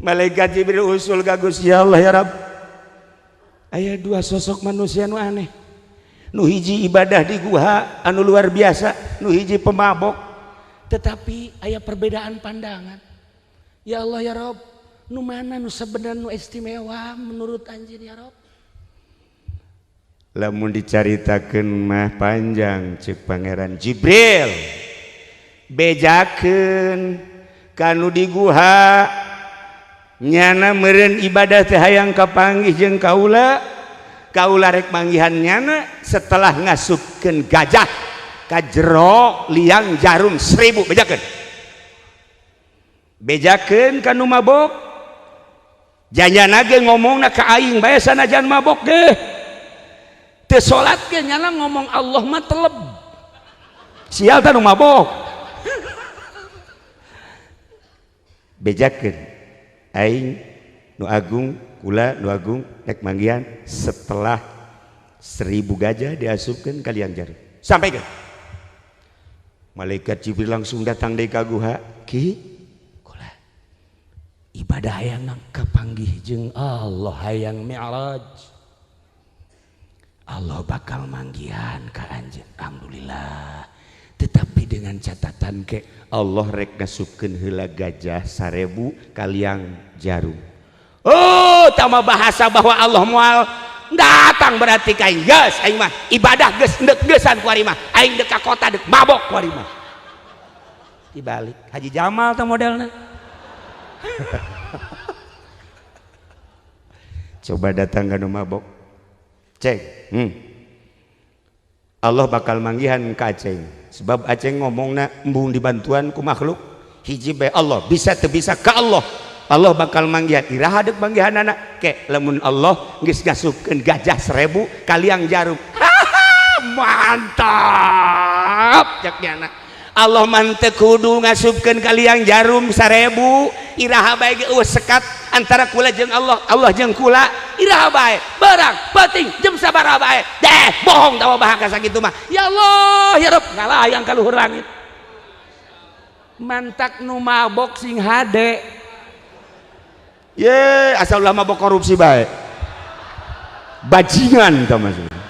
Malaikat Jibril usul ka Gusti Allah, ya Rabb, aya dua sosok manusia nu aneh, nu hiji ibadah di guha anu luar biasa, nu hiji pemabok, tetapi aya perbedaan pandangan. Ya Allah ya Rabb, nu mana nu sebenarnya nu istimewa menurut anjeun ya Rabb? Lamun dicaritakeun mah panjang ceuk Pangeran Jibril, bejakeun kanu di guha nyana meureun ibadah teh hayang kapanggih jeung kaula, kaula rek manggihan nyana setelah ngasupkeun gajah ka jero liang jarum 1000. Bejakeun kanu mabok, janjana ge ngomongna ka aing bae sanajan mabok ge teu salat ge nyana ngomong Allah mah teleb, sial tah nu mabok. Bejakeun aing nu agung, kula nu agung rek manggihan setelah 1000 gajah diasupkeun ka liang jarum. Sampaikan. Malaikat Jibril langsung datang deui ka guha. Ki, kula ibadah hayang kapanggih jeung Allah, hayang mi'raj. Allah bakal manggihan ka anjeun. Alhamdulillah. Tetapi dengan catatan ke Allah rek ngasupkeun heula gajah 1000 ka liang jarum. Oh, tama bahasa bahwa Allah moal datang berarti ka aing geus aing mah ibadah geus endek geusan ku ari mah aing dek ka kota dek mabok ku ari mah. Dibalik Haji Jamal teh modelna. Coba datang ka nu mabok. Cek. Allah bakal manggihan ka aceng. Sebab aceng ngomongna embung dibantuan ku makhluk hiji bae Allah, bisa teu bisa ka Allah. Allah bakal manggihan iraha deuk manggihanana ke lamun Allah geus ngasupkeun gajah 1000 ka liang jarum. Mantap cek nyana. Allah man teu kudu ngasupkeun ka liang jarum 1000, iraha bae ge eueuh sekat antara kula jeung Allah, Allah jeung kula, iraha bae barang penting jeung sabaraha bae deh bohong tawa bahaka sakitu mah. Ya Allah ya Rabb ngalayang ka luhur langit. Mantak nu mabok sing hade ye asal ulah mabok korupsi bae bajingan tah maksudna.